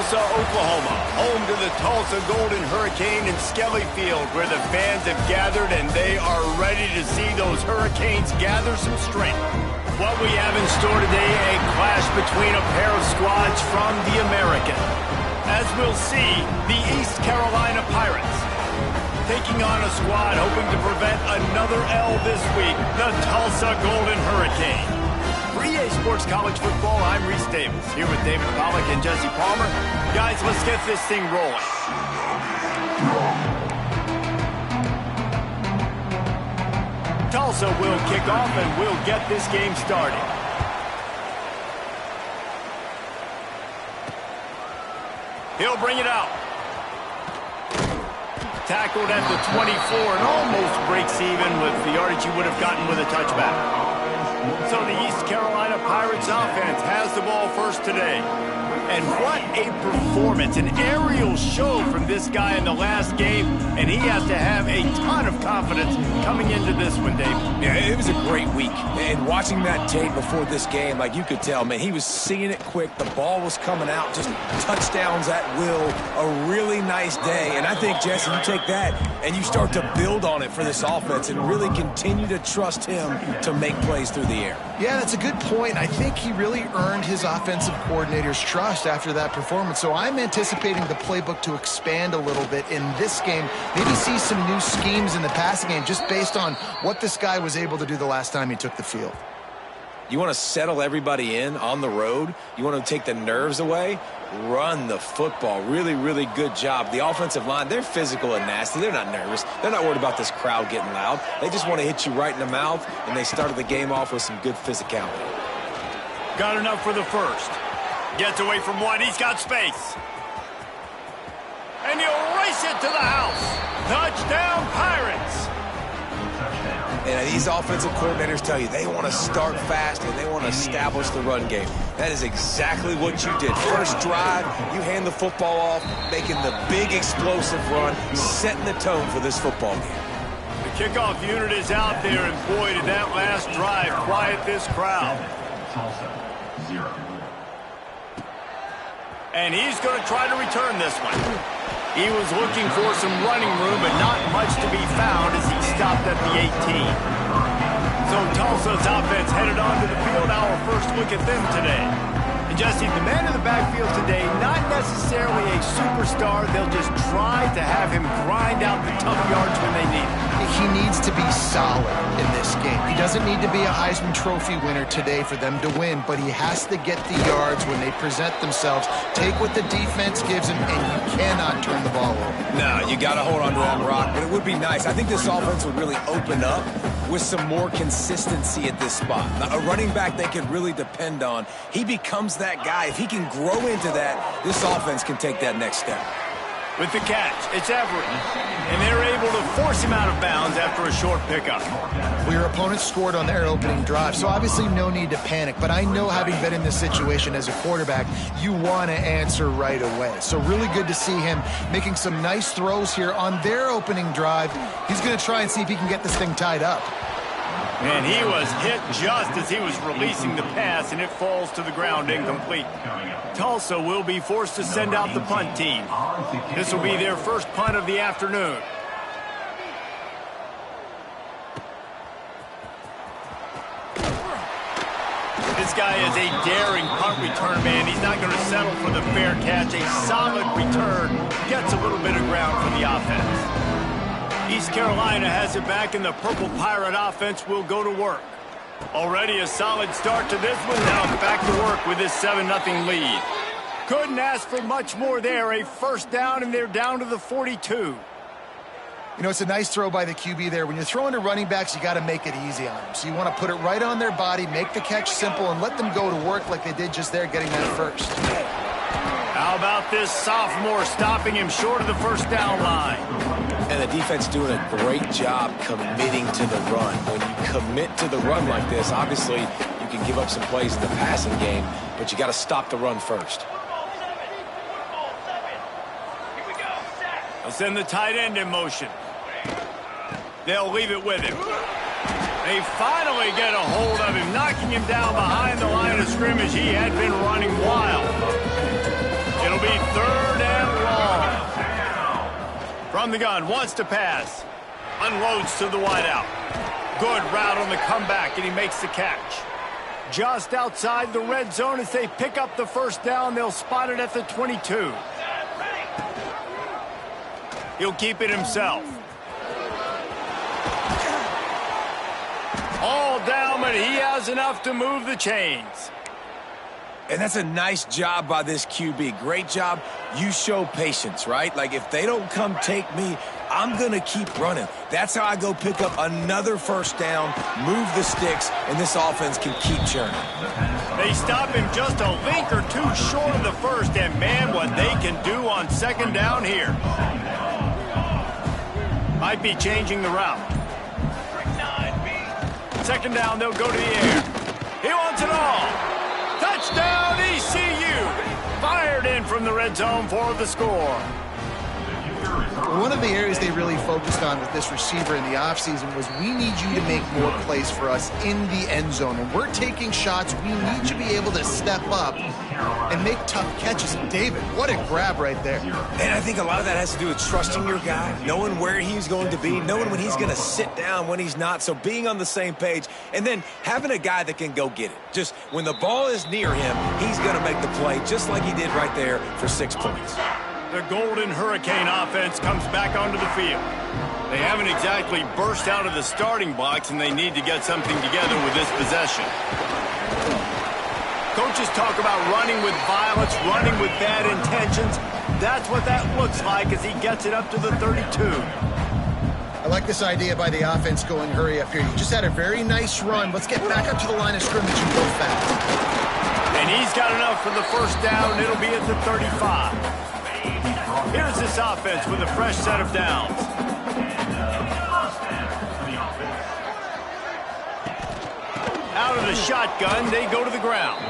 Tulsa, Oklahoma, home to the Tulsa Golden Hurricane in Skelly Field, where the fans have gathered and they are ready to see those Hurricanes gather some strength. What we have in store today, a clash between a pair of squads from the American. As we'll see, the East Carolina Pirates taking on a squad hoping to prevent another L this week, the Tulsa Golden Hurricane. For EA Sports College Football, I'm Reese Davis, here with David Pollack and Jesse Palmer. Guys, let's get this thing rolling. Tulsa will kick off and we'll get this game started. He'll bring it out. Tackled at the 24 and almost breaks even with the yardage he would have gotten with a touchback. So the East Carolina Pirates offense has the ball first today. And what a performance, an aerial show from this guy in the last game, and he has to have a ton of confidence coming into this one, Dave. Yeah, it was a great week. And watching that tape before this game, like you could tell, man, he was seeing it quick. The ball was coming out, just touchdowns at will. A really nice day. And I think, Jesse, you take that and you start to build on it for this offense and really continue to trust him to make plays through the air. Yeah, that's a good point. I think he really earned his offensive coordinator's trust after that performance. So I'm anticipating the playbook to expand a little bit in this game. Maybe see some new schemes in the passing game just based on what this guy was able to do the last time he took the field. You want to settle everybody in on the road? You want to take the nerves away? Run the football. Really, really good job. The offensive line, they're physical and nasty. They're not nervous. They're not worried about this crowd getting loud. They just want to hit you right in the mouth, and they started the game off with some good physicality. Got enough for the first. Gets away from one. He's got space. And he'll race it to the house. Touchdown, Pirates. And these offensive coordinators tell you they want to start fast and they want to establish the run game. That is exactly what you did. First drive, you hand the football off, making the big explosive run, setting the tone for this football game. The kickoff unit is out there, and boy, did that last drive quiet this crowd. And he's going to try to return this one. He was looking for some running room, but not much to be found as he stopped at the 18. So Tulsa's offense headed onto the field. Our first look at them today. And Jesse, the man in the backfield today, not necessarily a superstar. They'll just try to have him grind out the tough yards when they need it. He needs to be solid in this game. He doesn't need to be a Heisman Trophy winner today for them to win, but he has to get the yards when they present themselves. Take what the defense gives him, and you cannot turn the ball over. No, you got to hold on to that rock, but it would be nice. I think this offense would really open up with some more consistency at this spot. Now, a running back they can really depend on. He becomes that guy. If he can grow into that, this offense can take that next step. With the catch, it's Everett. And they're able to force him out of bounds after a short pickup. Well, your opponent scored on their opening drive, so obviously no need to panic. But I know, having been in this situation as a quarterback, you want to answer right away. So really good to see him making some nice throws here on their opening drive. He's going to try and see if he can get this thing tied up. And he was hit just as he was releasing the pass, and it falls to the ground incomplete. Tulsa will be forced to send out the punt team. This will be their first punt of the afternoon. This guy is a daring punt return man. He's not going to settle for the fair catch. A solid return gets a little bit of ground for the offense. East Carolina has it back, and the Purple Pirate offense will go to work. Already a solid start to this one. Now back to work with this 7-0 lead. Couldn't ask for much more there. A first down, and they're down to the 42. You know, it's a nice throw by the QB there. When you're throwing to running backs, you got to make it easy on them. So you want to put it right on their body, make the catch simple, and let them go to work like they did just there, getting that first. How about this sophomore stopping him short of the first down line? And the defense doing a great job committing to the run. When you commit to the run like this, obviously you can give up some plays in the passing game, but you got to stop the run first. They'll send the tight end in motion. They'll leave it with him. They finally get a hold of him, knocking him down behind the line of scrimmage. He had been running wild. It'll It'll be 3rd and long. From the gun, wants to pass. Unloads to the wideout. Good route on the comeback, and he makes the catch. Just outside the red zone as they pick up the 1st down. They'll spot it at the 22. He'll keep it himself. All down, but he has enough to move the chains. And that's a nice job by this QB. Great job. You show patience, right? Like, if they don't come take me, I'm going to keep running. That's how I go pick up another 1st down, move the sticks, and this offense can keep churning. They stop him just a link or two short of the 1st, and man, what they can do on 2nd down here. Might be changing the route. 2nd down, they'll go to the air. He wants it all. Touchdown, ECU! Fired in from the red zone for the score. One of the areas they really focused on with this receiver in the offseason was we need you to make more plays for us in the end zone. And we're taking shots. We need you to be able to step up and make tough catches. David, what a grab right there. And I think a lot of that has to do with trusting your guy, knowing where he's going to be, knowing when he's going to sit down, when he's not. So being on the same page, and then having a guy that can go get it. Just when the ball is near him, he's going to make the play just like he did right there for 6 points. The Golden Hurricane offense comes back onto the field. They haven't exactly burst out of the starting blocks, and they need to get something together with this possession. Coaches talk about running with violence, running with bad intentions. That's what that looks like as he gets it up to the 32. I like this idea by the offense going hurry up here. You just had a very nice run. Let's get back up to the line of scrimmage and go fast. And he's got enough for the 1st down. It'll be at the 35. Here's this offense with a fresh set of downs. Out of the shotgun, they go to the ground.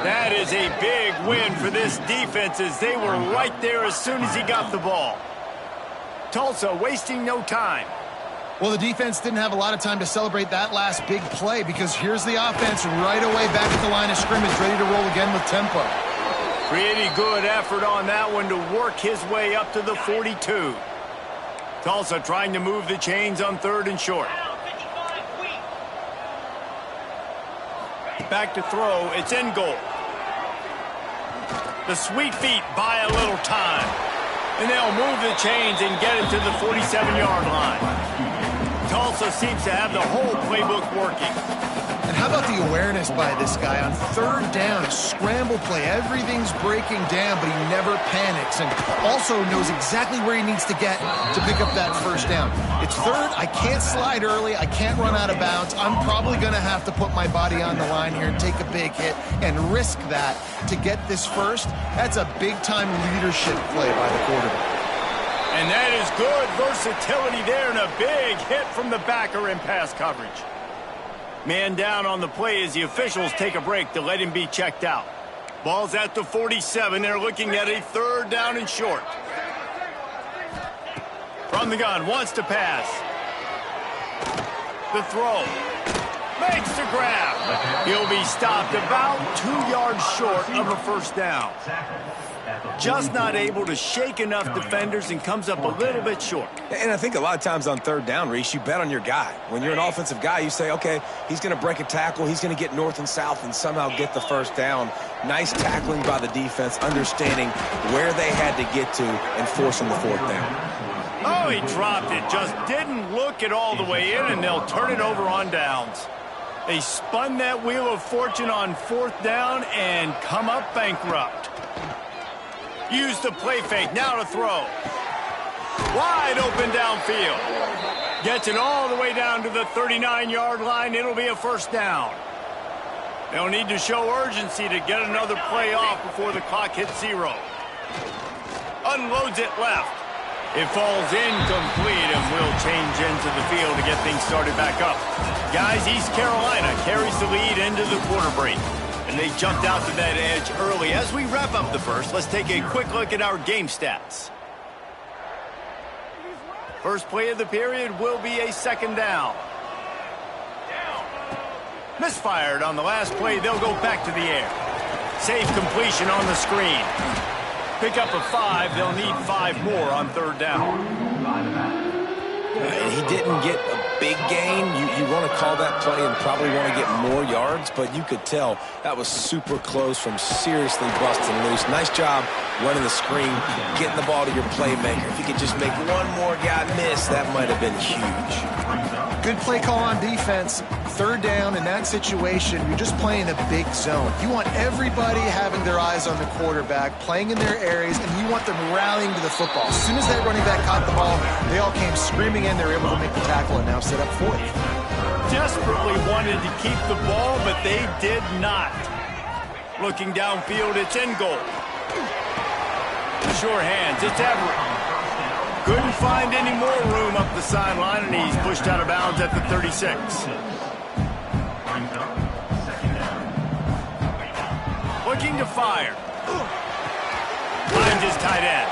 That is a big win for this defense as they were right there as soon as he got the ball. Tulsa wasting no time. Well, the defense didn't have a lot of time to celebrate that last big play because here's the offense right away back at the line of scrimmage, ready to roll again with tempo. Pretty good effort on that one to work his way up to the 42. Tulsa trying to move the chains on 3rd and short. Back to throw. It's in goal. The sweet feet buy a little time. And they'll move the chains and get it to the 47-yard line. Tulsa seems to have the whole playbook working. And how about the awareness by this guy on 3rd down, a scramble play. Everything's breaking down, but he never panics and also knows exactly where he needs to get to pick up that 1st down. It's 3rd. I can't slide early. I can't run out of bounds. I'm probably going to have to put my body on the line here and take a big hit and risk that to get this 1st. That's a big-time leadership play by the quarterback. And that is good versatility there and a big hit from the backer in pass coverage. Man down on the play as the officials take a break to let him be checked out. Ball's at the 47. They're looking at a 3rd down and short. From the gun, wants to pass. The throw. Makes the grab. He'll be stopped about 2 yards short of a 1st down. Just not able to shake enough defenders and comes up a little bit short. And I think a lot of times on 3rd down, Reese, you bet on your guy. When you're an offensive guy, you say, okay, he's going to break a tackle, he's going to get north and south and somehow get the 1st down. Nice tackling by the defense, understanding where they had to get to and forcing the 4th down. Oh, he dropped it. Just didn't look it all the way in, and they'll turn it over on downs. They spun that wheel of fortune on 4th down and come up bankrupt. Use the play fake, now to throw. Wide open downfield. Gets it all the way down to the 39-yard line. It'll be a 1st down. They'll need to show urgency to get another play off before the clock hits 0. Unloads it left. It falls incomplete and will change into the field to get things started back up. Guys, East Carolina carries the lead into the quarter break. And they jumped out to that edge early. As we wrap up the 1st, let's take a quick look at our game stats. First play of the period will be a 2nd down. Misfired on the last play. They'll go back to the air. Safe completion on the screen. Pick up a 5. They'll need 5 more on 3rd down. And he didn't get a big gain. You want to call that play and probably want to get more yards, but you could tell that was super close from seriously busting loose. Nice job running the screen, getting the ball to your playmaker. If he could just make one more guy miss, that might have been huge. Good play call on defense. 3rd down in that situation, you're just playing a big zone. You want everybody having their eyes on the quarterback, playing in their areas, and you want them rallying to the football. As soon as that running back caught the ball, they all came screaming in. They were able to make the tackle and now set up 4th. Desperately wanted to keep the ball, but they did not. Looking downfield, it's in goal. Sure hands, it's Everett. Couldn't find any more room up the sideline, and he's pushed out of bounds at the 36. Looking to fire. Finds his tight end.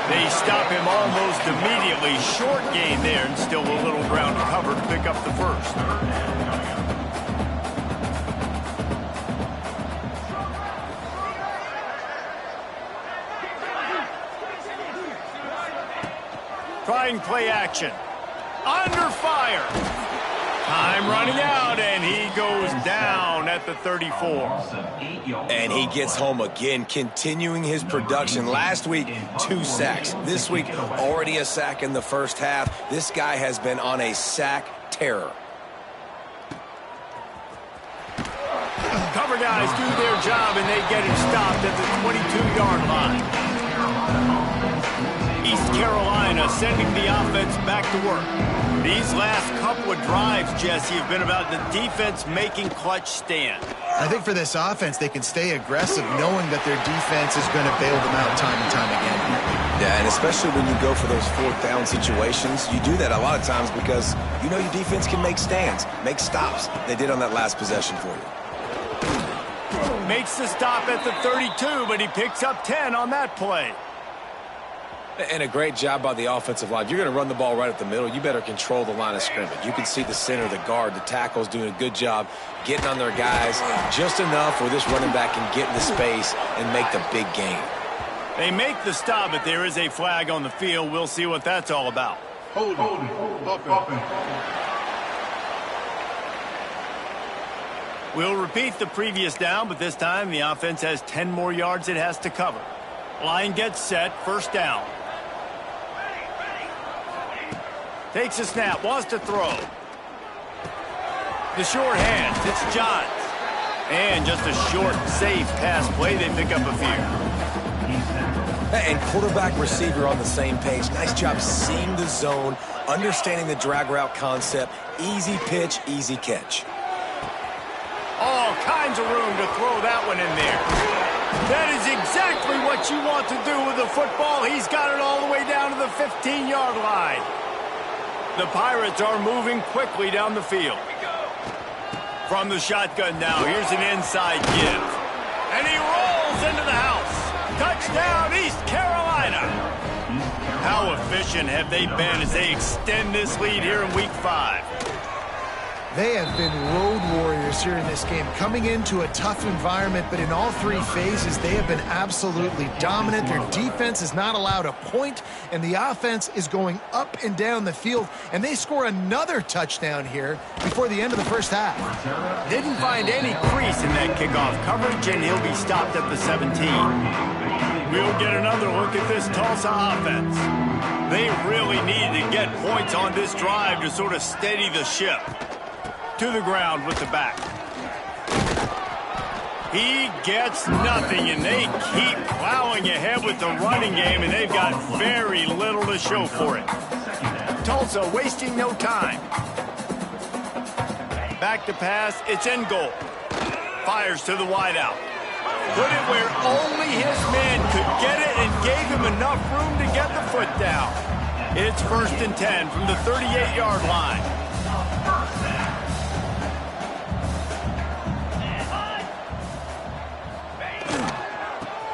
They stop him almost immediately. Short gain there, and still a little ground to cover to pick up the 1st. Trying play action. Under fire. Time running out, and he goes down at the 34. And he gets home again, continuing his production. Last week, 2 sacks. This week, already a sack in the 1st half. This guy has been on a sack terror. Cover guys do their job, and they get him stopped at the 22-yard line. East Carolina sending the offense back to work. These last couple of drives, Jesse, have been about the defense making clutch stand. I think for this offense, they can stay aggressive knowing that their defense is going to bail them out time and time again. Yeah, and especially when you go for those 4th down situations, you do that a lot of times because you know your defense can make stands, make stops. They did on that last possession for you. Makes the stop at the 32, but he picks up 10 on that play. And a great job by the offensive line. If you're going to run the ball right up the middle, you better control the line of scrimmage. You can see the center, the guard, the tackles doing a good job getting on their guys just enough where this running back can get into space and make the big gain. They make the stop, but there is a flag on the field. We'll see what that's all about. Hold it. We'll repeat the previous down, but this time the offense has 10 more yards it has to cover. Line gets set, 1st down. Takes a snap, wants to throw. The short hands, it's Johns. And just a short, safe pass play, they pick up a few. And quarterback receiver on the same page. Nice job seeing the zone, understanding the drag route concept. Easy pitch, easy catch. All kinds of room to throw that one in there. That is exactly what you want to do with the football. He's got it all the way down to the 15-yard line. The Pirates are moving quickly down the field. From the shotgun now, here's an inside give. And he rolls into the house. Touchdown, East Carolina. How efficient have they been as they extend this lead here in Week 5? They have been road warriors here in this game, coming into a tough environment, but in all 3 phases, they have been absolutely dominant. Their defense is not allowed a point, and the offense is going up and down the field, and they score another touchdown here before the end of the 1st half. Didn't find any crease in that kickoff coverage, and he'll be stopped at the 17. We'll get another look at this Tulsa offense. They really needed to get points on this drive to sort of steady the ship. To the ground with the back. He gets nothing, and they keep plowing ahead with the running game, and they've got very little to show for it. Tulsa wasting no time. Back to pass, it's in goal. Fires to the wideout. Put it where only his man could get it and gave him enough room to get the foot down. It's 1st and 10 from the 38-yard line.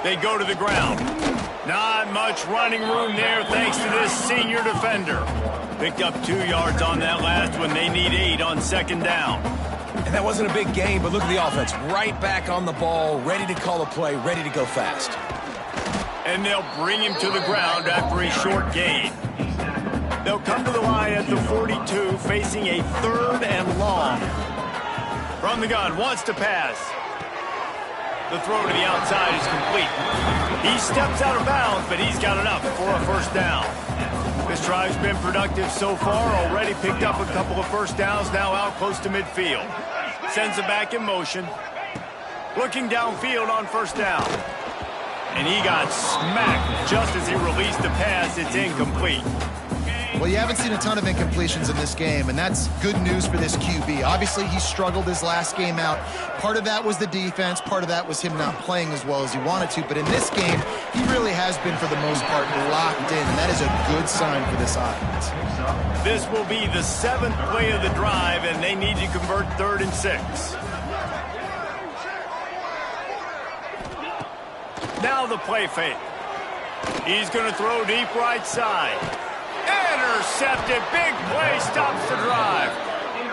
They go to the ground. Not much running room there thanks to this senior defender. Picked up 2 yards on that last one. They need 8 on 2nd down. And that wasn't a big gain, but look at the offense. Right back on the ball, ready to call a play, ready to go fast. And they'll bring him to the ground after a short gain. They'll come to the line at the 42, facing a 3rd and long. From the gun, wants to pass. The throw to the outside is complete. He steps out of bounds, but he's got enough for a first down. This drive's been productive so far, already picked up a couple of first downs, now out close to midfield. Sends it back in motion. Looking downfield on first down. And he got smacked just as he released the pass. It's incomplete. Well, you haven't seen a ton of incompletions in this game, and that's good news for this QB. Obviously, he struggled his last game out. Part of that was the defense. Part of that was him not playing as well as he wanted to. But in this game, he really has been, for the most part, locked in, and that is a good sign for this offense. This will be the 7th play of the drive, and they need to convert 3rd and 6. Now the play fake. He's going to throw deep right side. Intercepted. Big play stops the drive.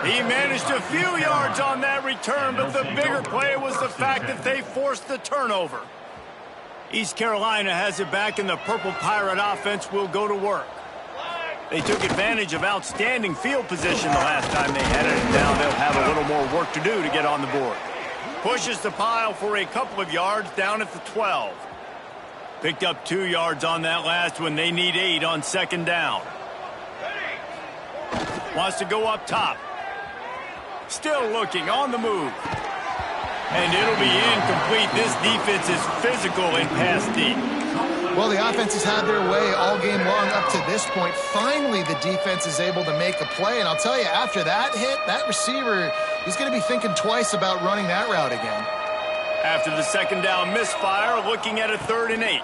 He managed a few yards on that return, but the bigger play was the fact that they forced the turnover. East Carolina has it back, and the Purple Pirate offense will go to work. They took advantage of outstanding field position the last time they had it. Now they'll have a little more work to do to get on the board. Pushes the pile for a couple of yards down at the 12. Picked up 2 yards on that last one. They need 8 on 2nd down. Wants to go up top. Still looking on the move. And it'll be incomplete. This defense is physical in pass deep. Well, the offense has had their way all game long up to this point. Finally, the defense is able to make a play. And I'll tell you, after that hit, that receiver, he's going to be thinking twice about running that route again. After the 2nd down misfire, looking at a 3rd and 8.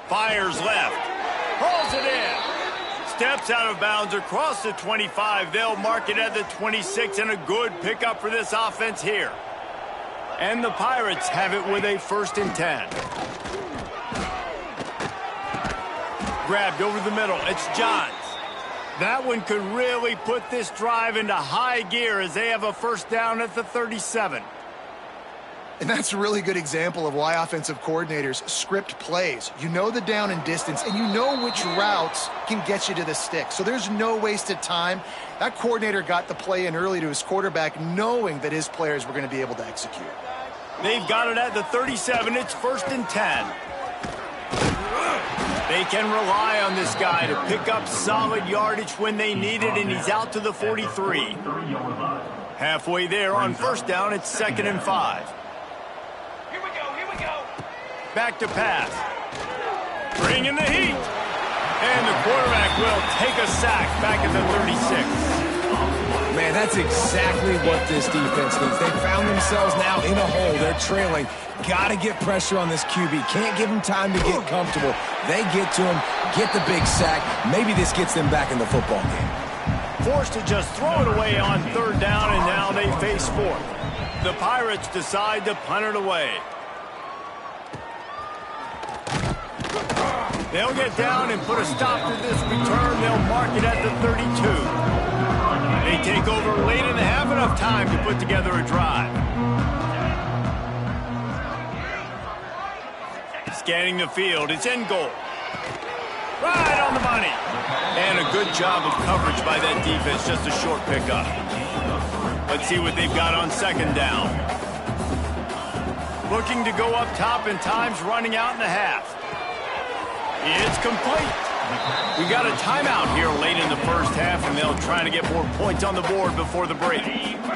Fires left. Hauls it in. Steps out of bounds across the 25. They'll mark it at the 26, and a good pickup for this offense here. And the Pirates have it with a 1st and 10. Grabbed over the middle. It's Johns. That one could really put this drive into high gear as they have a first down at the 37. And that's a really good example of why offensive coordinators script plays. You know the down and distance, and you know which routes can get you to the stick. So there's no wasted time. That coordinator got the play in early to his quarterback, knowing that his players were going to be able to execute. They've got it at the 37. It's 1st and 10. They can rely on this guy to pick up solid yardage when they need it, and he's out to the 43. Halfway there on first down, it's 2nd and 5. Here we go. Back to pass. Bring in the heat. And the quarterback will take a sack back at the 36. Man, that's exactly what this defense needs. They found themselves now in a hole. They're trailing. Got to get pressure on this QB. Can't give him time to get comfortable. They get to him, get the big sack. Maybe this gets them back in the football game. Forced to just throw it away on 3rd down, and now they face 4th. The Pirates decide to punt it away. They'll get down and put a stop to this return. They'll mark it at the 32. They take over late in the half, enough time to put together a drive. Scanning the field, it's in goal. Right on the money. And a good job of coverage by that defense, just a short pickup. Let's see what they've got on 2nd down. Looking to go up top, and time's running out in the half. It's complete. We got a timeout here late in the first half, and they'll try to get more points on the board before the break.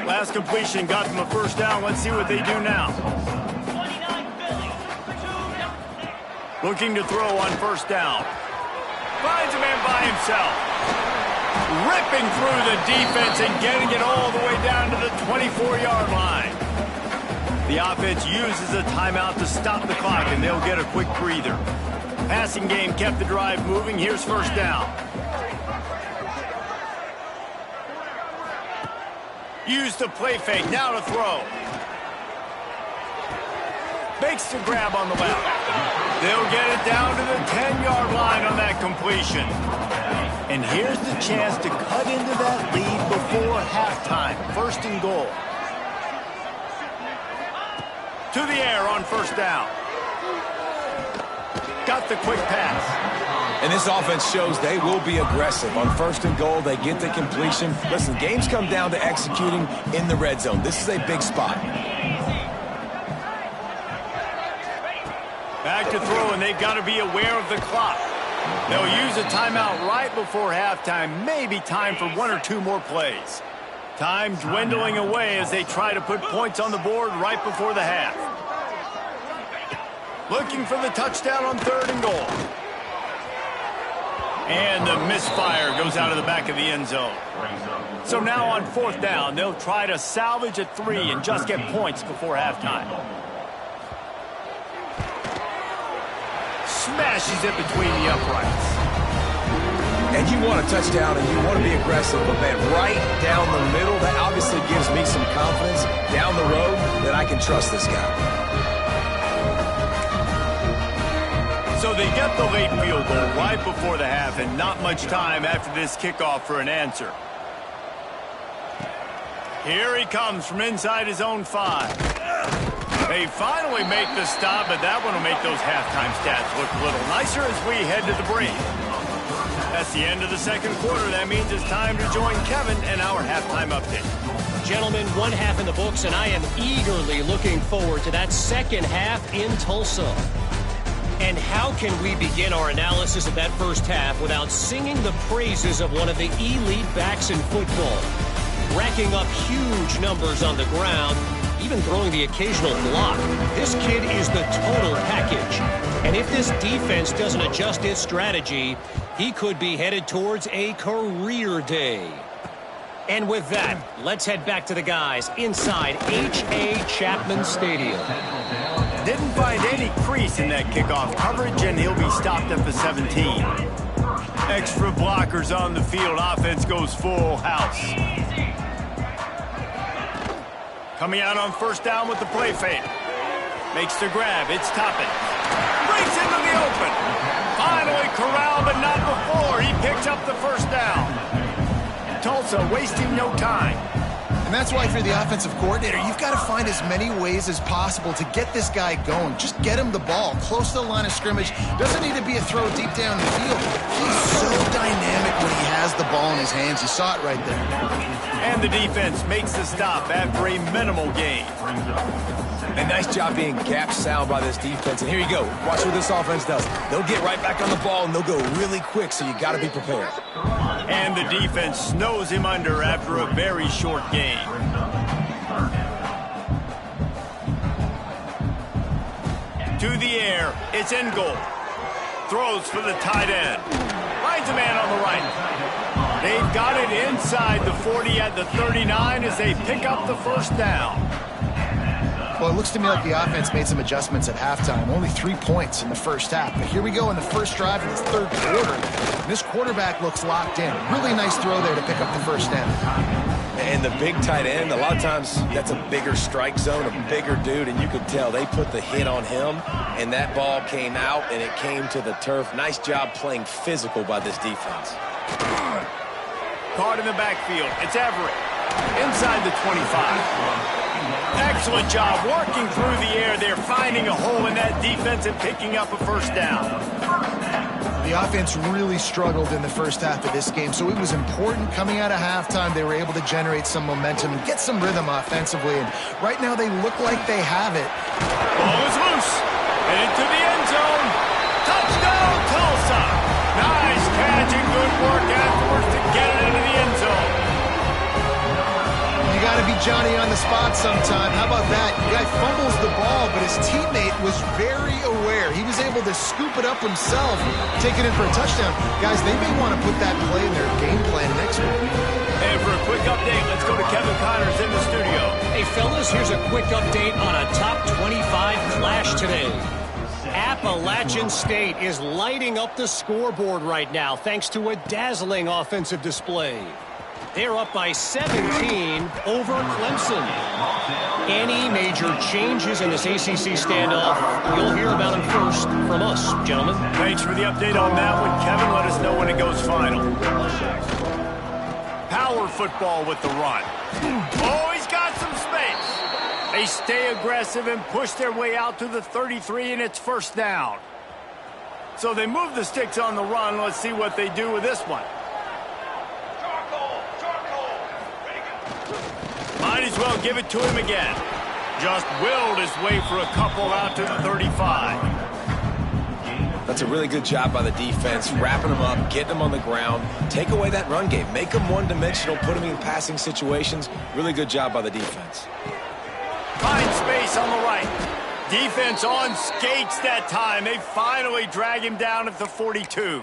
Last completion got them a first down. Let's see what they do now. Looking to throw on first down. Finds a man by himself. Ripping through the defense and getting it all the way down to the 24-yard line. The offense uses a timeout to stop the clock, and they'll get a quick breather. Passing game kept the drive moving. Here's first down. Use the play fake. Now to throw. Makes the grab on the left. They'll get it down to the 10-yard line on that completion. And here's the chance to cut into that lead before halftime. 1st and goal. To the air on first down. got the quick pass. And this offense shows they will be aggressive. On 1st and goal, they get the completion. Listen, games come down to executing in the red zone. This is a big spot. Back to throw, and they've got to be aware of the clock. They'll use a timeout right before halftime. Maybe time for 1 or 2 more plays. Time dwindling away as they try to put points on the board right before the half. Looking for the touchdown on 3rd and goal. And the misfire goes out of the back of the end zone. So now on 4th down, they'll try to salvage a 3 and just get points before halftime. Smashes it between the uprights. And you want a touchdown and you want to be aggressive, but man, right down the middle, that obviously gives me some confidence down the road that I can trust this guy. So they get the late field goal right before the half, and not much time after this kickoff for an answer. Here he comes from inside his own 5. They finally make the stop, but that one will make those halftime stats look a little nicer as we head to the break. That's the end of the 2nd quarter. That means it's time to join Kevin and our halftime update. Gentlemen, 1 half in the books, and I am eagerly looking forward to that 2nd half in Tulsa. And how can we begin our analysis of that 1st half without singing the praises of one of the elite backs in football? Racking up huge numbers on the ground, even throwing the occasional block. This kid is the total package. And if this defense doesn't adjust its strategy, he could be headed towards a career day. And with that, let's head back to the guys inside H.A. Chapman Stadium. Didn't find any crease in that kickoff coverage, and he'll be stopped at the 17. Extra blockers on the field. Offense goes full house. Coming out on 1st down with the play fake. Makes the grab. It's Toppin. Breaks into the open. Finally corralled, but not before. He picks up the 1st down. Tulsa wasting no time. And that's why if you're the offensive coordinator, you've got to find as many ways as possible to get this guy going. Just get him the ball close to the line of scrimmage. Doesn't need to be a throw deep down the field. He's so dynamic when he has the ball in his hands. You saw it right there. And the defense makes the stop after a minimal gain. A nice job being gap sound by this defense. And here you go. Watch what this offense does. They'll get right back on the ball, and they'll go really quick, so you got to be prepared. And the defense snows him under after a very short gain. To the air. It's in goal. Throws for the tight end. Finds a man on the right. They've got it inside the 40 at the 39 as they pick up the 1st down. Well, it looks to me like the offense made some adjustments at halftime. Only 3 points in the 1st half. But here we go in the 1st drive of this 3rd quarter. This quarterback looks locked in. Really nice throw there to pick up the 1st down. And the big tight end, a lot of times that's a bigger strike zone, a bigger dude, and you could tell they put the hit on him, and that ball came out, and it came to the turf. Nice job playing physical by this defense. Caught in the backfield. It's Everett. Inside the 25. Excellent job working through the air there, finding a hole in that defense and picking up a 1st down. The offense really struggled in the 1st half of this game, so it was important coming out of halftime they were able to generate some momentum and get some rhythm offensively. And right now they look like they have it. Ball is loose. And into the end zone. Touchdown, Tulsa. Nice catch and good work afterwards to get it into the end zone. You got to be Johnny on the spot sometime. How about that? The guy fumbles the ball, but his teammate was very aware. He was able to scoop it up himself, take it in for a touchdown. Guys, they may want to put that play in their game plan next week. And for a quick update, let's go to Kevin Connors in the studio. Hey, fellas, here's a quick update on a top 25 clash today. Appalachian State is lighting up the scoreboard right now thanks to a dazzling offensive display. They're up by 17 over Clemson. Any major changes in this ACC standoff, you'll hear about them first from us, gentlemen. Thanks for the update on that one, Kevin. Let us know when it goes final. Power football with the run. Oh, he's got some space. They stay aggressive and push their way out to the 33, and it's 1st down. So they move the sticks on the run. Let's see what they do with this one. Might as well give it to him again. Just willed his way for a couple out to the 35. That's a really good job by the defense, wrapping them up, getting them on the ground, take away that run game, make them one-dimensional, put them in passing situations. Really good job by the defense. Find space on the right. Defense on skates that time. They finally drag him down at the 42.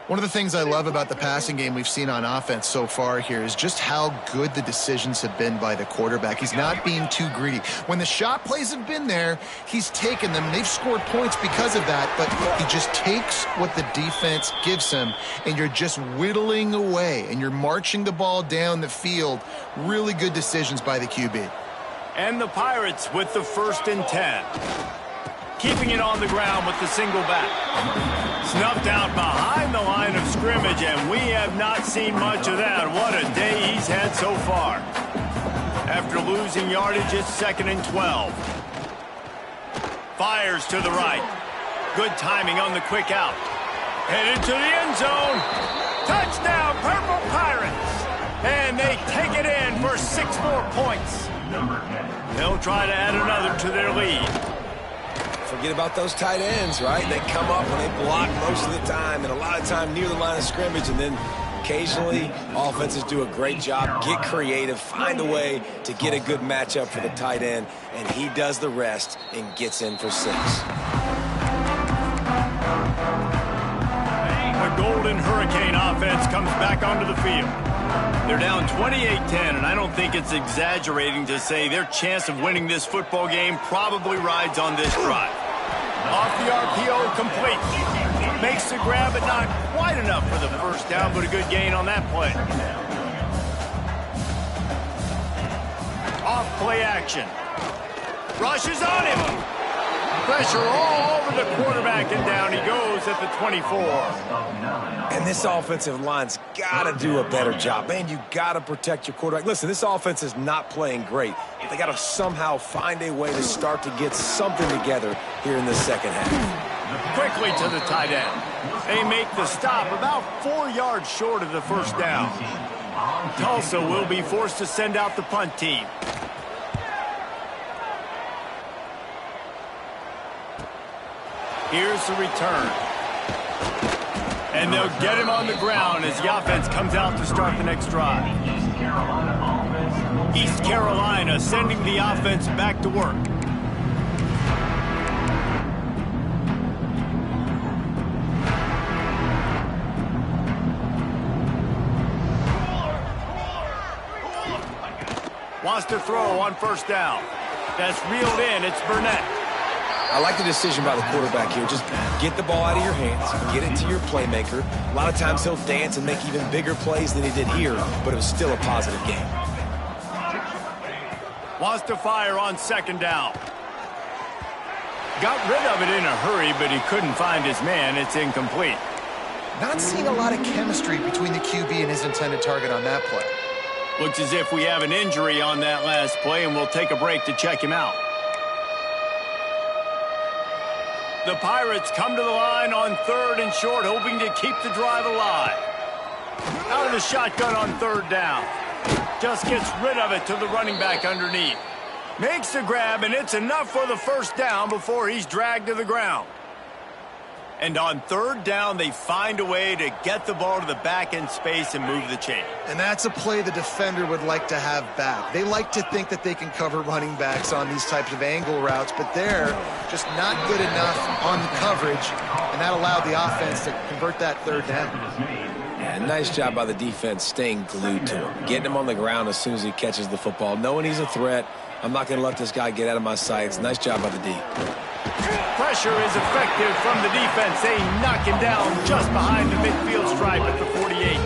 One of the things I love about the passing game we've seen on offense so far here is just how good the decisions have been by the quarterback. He's not being too greedy. When the shot plays have been there, he's taken them. They've scored points because of that, but he just takes what the defense gives him, and you're just whittling away, and you're marching the ball down the field. Really good decisions by the QB. And the Pirates with the 1st and 10. Keeping it on the ground with the single back. Snuffed out behind the line of scrimmage, and we have not seen much of that. What a day he's had so far. After losing yardage, it's 2nd and 12. Fires to the right. Good timing on the quick out. Headed to the end zone. Touchdown, Purple Pirates. And they take it in for 6 more points. They'll try to add another to their lead. Forget about those tight ends, right? They come up and they block most of the time, and a lot of time near the line of scrimmage, and then occasionally offenses do a great job, get creative, find a way to get a good matchup for the tight end, and he does the rest and gets in for 6. The Golden Hurricane offense comes back onto the field. They're down 28-10, and I don't think it's exaggerating to say their chance of winning this football game probably rides on this drive. Off the RPO, complete. Makes the grab, but not quite enough for the 1st down, but a good gain on that play. Off play action. Rushes on him. Pressure all over the quarterback, and down he goes at the 24. And this offensive line's got to do a better job. Man, you got to protect your quarterback. Listen, this offense is not playing great. They got to somehow find a way to start to get something together here in the 2nd half. Quickly to the tight end. They make the stop about 4 yards short of the 1st down. Tulsa will be forced to send out the punt team. Here's the return. And they'll get him on the ground as the offense comes out to start the next drive. East Carolina sending the offense back to work. Wants to throw on 1st down. That's reeled in. It's Burnett. I like the decision by the quarterback here. Just get the ball out of your hands, get it to your playmaker. A lot of times he'll dance and make even bigger plays than he did here, but it was still a positive game. Wants to fire on 2nd down. Got rid of it in a hurry, but he couldn't find his man. It's incomplete. Not seeing a lot of chemistry between the QB and his intended target on that play. Looks as if we have an injury on that last play, and we'll take a break to check him out. The Pirates come to the line on 3rd and short, hoping to keep the drive alive. Out of the shotgun on 3rd down. Just gets rid of it to the running back underneath. Makes the grab, and it's enough for the 1st down before he's dragged to the ground. And on 3rd down, they find a way to get the ball to the back end space and move the chain. And that's a play the defender would like to have back. They like to think that they can cover running backs on these types of angle routes, but they're just not good enough on the coverage, and that allowed the offense to convert that 3rd down. Yeah, nice job by the defense staying glued to him, getting him on the ground as soon as he catches the football, knowing he's a threat. I'm not going to let this guy get out of my sights. Nice job by the D. Pressure is effective from the defense. They knock him down just behind the midfield stripe at the 48.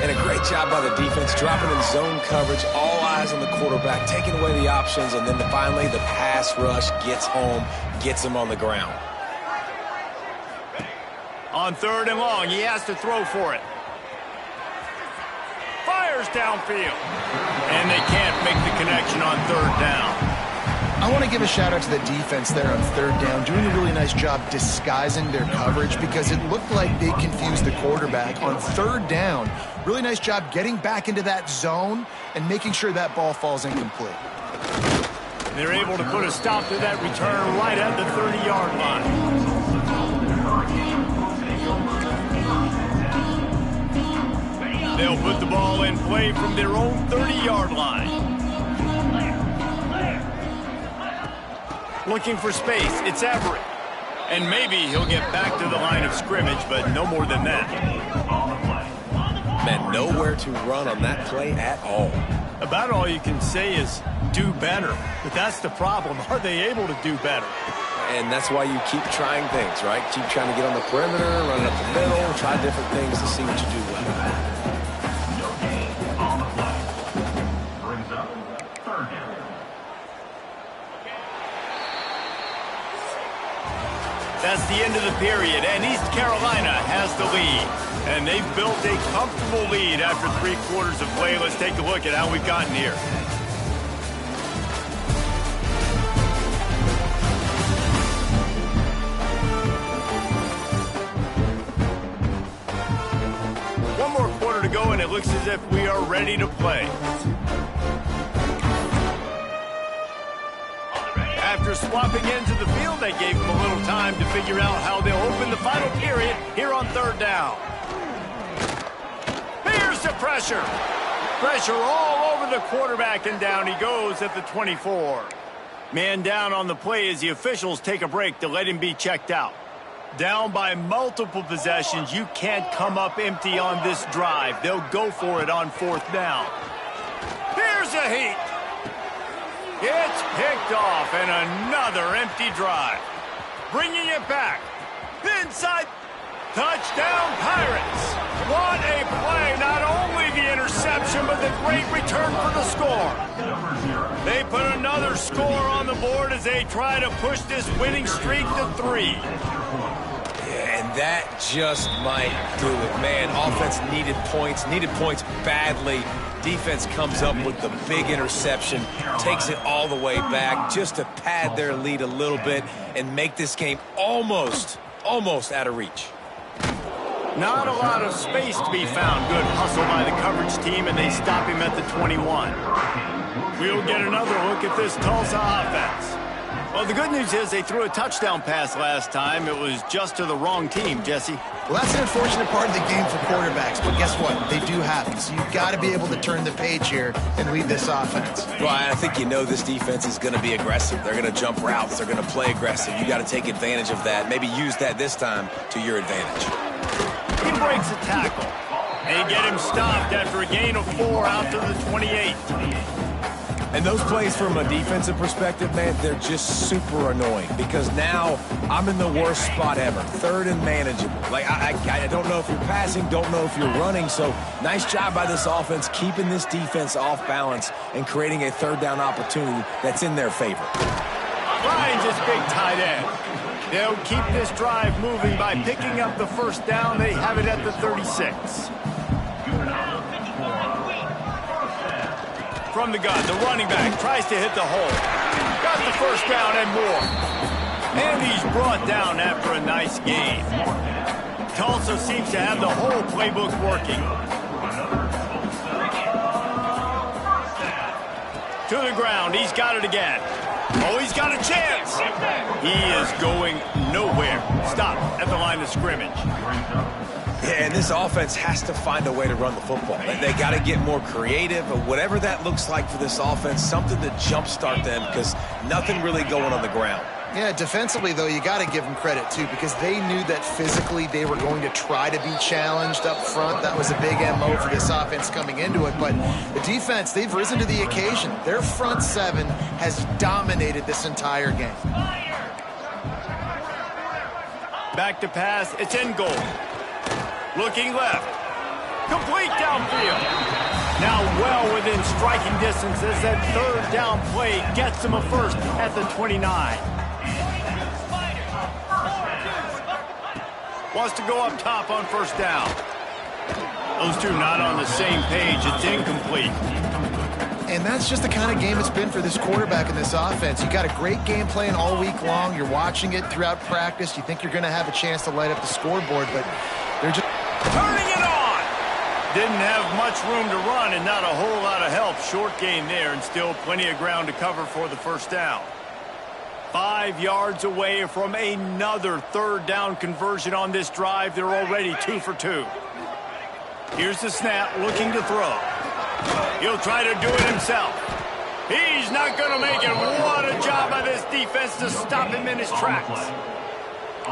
And a great job by the defense, dropping in zone coverage, all eyes on the quarterback, taking away the options, and then finally the pass rush gets home, gets him on the ground. On 3rd and long, he has to throw for it. Fires downfield. And they can't make the connection on 3rd down. I want to give a shout out to the defense there on third down, doing a really nice job disguising their coverage because it looked like they confused the quarterback on third down. Really nice job getting back into that zone and making sure that ball falls incomplete. They're able to put a stop to that return right at the 30-yard line. They'll put the ball in play from their own 30-yard line. Looking for space, it's Everett. And maybe he'll get back to the line of scrimmage, but no more than that. Man, nowhere to run on that play at all. About all you can say is do better. But that's the problem. Are they able to do better? And that's why you keep trying things, right? Keep trying to get on the perimeter, running up the middle, try different things to see what you do well. That's the end of the period, and East Carolina has the lead. And they've built a comfortable lead after 3 quarters of play. Let's take a look at how we've gotten here. One more quarter to go, and it looks as if we are ready to play. After swapping ends of the field, they gave them a little time to figure out how they'll open the final period here on third down. Here's the pressure. Pressure all over the quarterback, and down he goes at the 24. Man down on the play as the officials take a break to let him be checked out. Down by multiple possessions, you can't come up empty on this drive. They'll go for it on fourth down. Here's a heat. It's picked off, and another empty drive. Bringing it back. Inside. Touchdown, Pirates. What a play. Not only the interception, but the great return for the score. They put another score on the board as they try to push this winning streak to 3. And that just might do it, man. Offense needed points badly. Defense comes up with the big interception, takes it all the way back just to pad their lead a little bit and make this game almost out of reach. Not a lot of space to be found. Good hustle by the coverage team, and they stop him at the 21. We'll get another look at this Tulsa offense. Well, the good news is they threw a touchdown pass last time. It was just to the wrong team, Jesse. Well, that's an unfortunate part of the game for quarterbacks, but guess what? They do happen. So you've got to be able to turn the page here and lead this offense. Well, I think you know this defense is going to be aggressive. They're going to jump routes. They're going to play aggressive. You got to take advantage of that. Maybe use that this time to your advantage. He breaks a tackle. They get him stopped after a gain of 4 out to the 28. And those plays from a defensive perspective, man, they're just super annoying because now I'm in the worst spot ever. Third and manageable. Like, I don't know if you're passing, don't know if you're running. So nice job by this offense keeping this defense off balance and creating a third down opportunity that's in their favor. Finds his big tight end. They'll keep this drive moving by picking up the first down. They have it at the 36. From the gun, the running back tries to hit the hole. Got the first down and more. And he's brought down after a nice gain. Tulsa seems to have the whole playbook working. To the ground, he's got it again. Oh, he's got a chance. He is going nowhere. Stop at the line of scrimmage. Yeah, and this offense has to find a way to run the football. They got to get more creative, but whatever that looks like for this offense, something to jumpstart them because nothing really going on the ground. Yeah, defensively, though, you got to give them credit, too, because they knew that physically they were going to try to be challenged up front. That was a big MO for this offense coming into it. But the defense, they've risen to the occasion. Their front seven has dominated this entire game. Back to pass. It's in goal. Looking left. Complete downfield. Now well within striking distance as that third down play gets him a first at the 29. Wants to go up top on first down. Those two not on the same page. It's incomplete. And that's just the kind of game it's been for this quarterback and this offense. You got a great game plan all week long. You're watching it throughout practice. You think you're going to have a chance to light up the scoreboard, but they're just turning it on. Didn't have much room to run and not a whole lot of help. Short gain there and still plenty of ground to cover for the first down. 5 yards away from another third down conversion on this drive. They're already 2 for 2. Here's the snap, looking to throw. He'll try to do it himself. He's not going to make it. What a job by this defense to stop him in his tracks.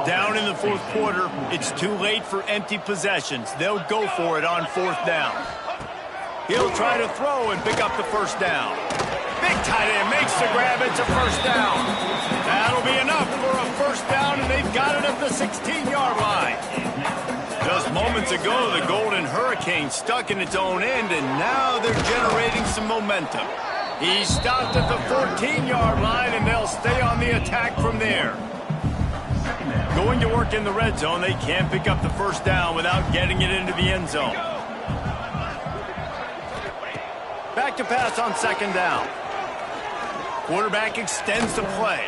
Down in the fourth quarter, it's too late for empty possessions. They'll go for it on fourth down. He'll try to throw and pick up the first down. Big tight end makes the grab. It's a first down. That'll be enough for a first down, and they've got it at the 16-yard line. Just moments ago, the Golden Hurricane stuck in its own end, and now they're generating some momentum. He stopped at the 14-yard line, and they'll stay on the attack from there. Going to work in the red zone, they can't pick up the first down without getting it into the end zone. Back to pass on second down. Quarterback extends the play.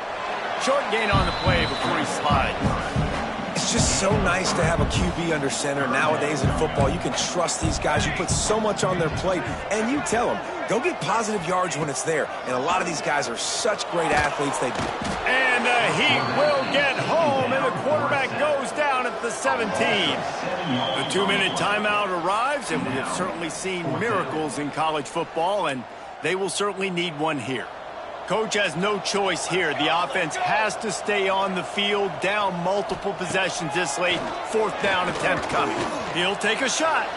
Short gain on the play before he slides. It's just so nice to have a QB under center. Nowadays in football, you can trust these guys. You put so much on their plate, and you tell them, go get positive yards when it's there. And a lot of these guys are such great athletes. They do. And he will get home, and the quarterback goes down at the 17. The 2-minute timeout arrives, and we have certainly seen miracles in college football, and they will certainly need one here. Coach has no choice here. The offense has to stay on the field, down multiple possessions this late. Fourth down attempt coming. He'll take a shot.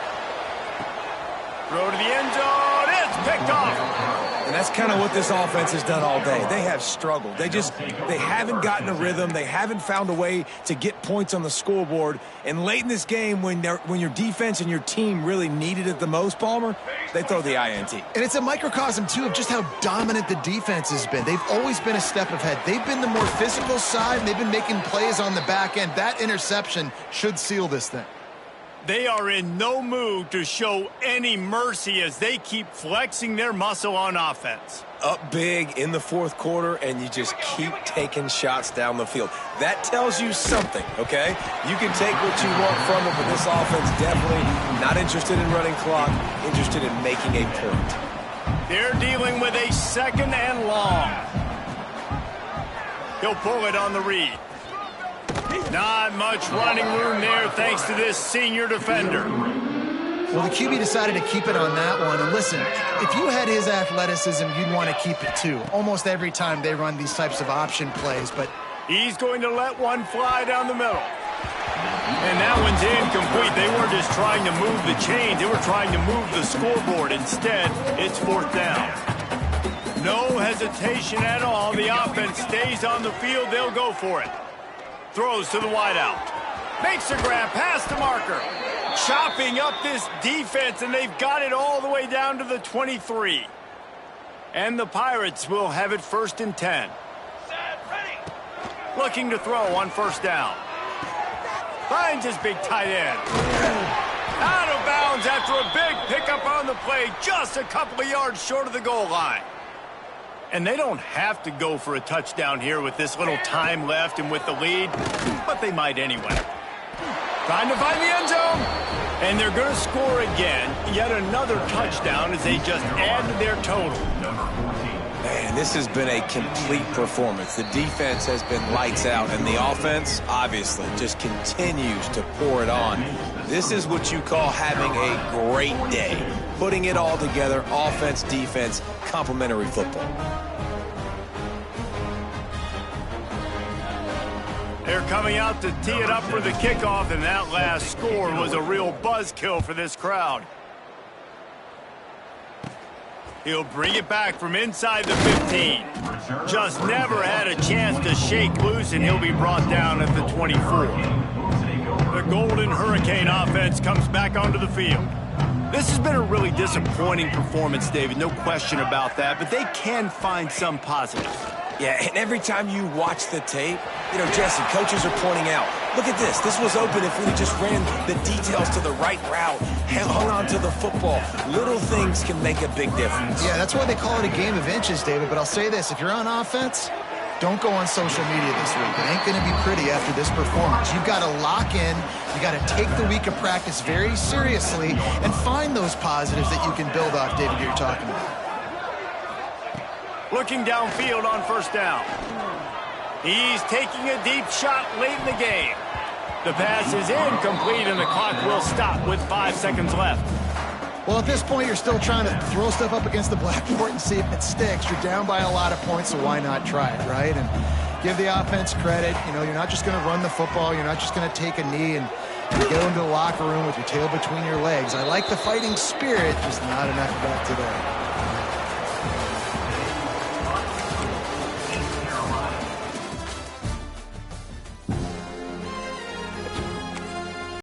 Throw to the end zone. It's picked off. And that's kind of what this offense has done all day. They have struggled. They haven't gotten a rhythm. They haven't found a way to get points on the scoreboard. And late in this game, when your defense and your team really needed it the most, Palmer, they throw the INT. And it's a microcosm, too, of just how dominant the defense has been. They've always been a step ahead. They've been the more physical side, and they've been making plays on the back end. That interception should seal this thing. They are in no mood to show any mercy as they keep flexing their muscle on offense. Up big in the fourth quarter, and you just keep taking shots down the field. That tells you something, okay? You can take what you want from it, but this offense definitely not interested in running clock, interested in making a point. They're dealing with a second and long. He'll pull it on the read. Not much running room there thanks to this senior defender. Well, the QB decided to keep it on that one. And listen, if you had his athleticism, you'd want to keep it too. Almost every time they run these types of option plays, but he's going to let one fly down the middle. And that one's incomplete. They weren't just trying to move the chains. They were trying to move the scoreboard. Instead, it's fourth down. No hesitation at all. The offense stays on the field. They'll go for it. Throws to the wideout. Makes a grab past the marker. Chopping up this defense, and they've got it all the way down to the 23. And the Pirates will have it first and 10. Looking to throw on first down. Finds his big tight end. Out of bounds after a big pickup on the play, just a couple of yards short of the goal line. And they don't have to go for a touchdown here with this little time left and with the lead, but they might anyway. Trying to find the end zone. And they're going to score again. Yet another touchdown as they just add to their total. Man, this has been a complete performance. The defense has been lights out, and the offense, obviously, just continues to pour it on. This is what you call having a great day. Putting it all together, offense, defense, complementary football. They're coming out to tee it up for the kickoff, and that last score was a real buzzkill for this crowd. He'll bring it back from inside the 15. Just never had a chance to shake loose, and he'll be brought down at the 24. The Golden Hurricane offense comes back onto the field. This has been a really disappointing performance, David, no question about that, but they can find some positives. Yeah, and every time you watch the tape, you know, Jesse, coaches are pointing out, look at this. This was open if we just ran the details to the right route, hung on to the football. Little things can make a big difference. Yeah, that's why they call it a game of inches, David. But I'll say this, if you're on offense, don't go on social media this week. It ain't going to be pretty after this performance. You've got to lock in. You got to take the week of practice very seriously and find those positives that you can build off, David, you're talking about. Looking downfield on first down. He's taking a deep shot late in the game. The pass is incomplete, and the clock will stop with 5 seconds left. Well, at this point, you're still trying to throw stuff up against the blackboard and see if it sticks. You're down by a lot of points, so why not try it, right? And give the offense credit. You know, you're not just going to run the football. You're not just going to take a knee and go into the locker room with your tail between your legs. I like the fighting spirit, just not enough of that today.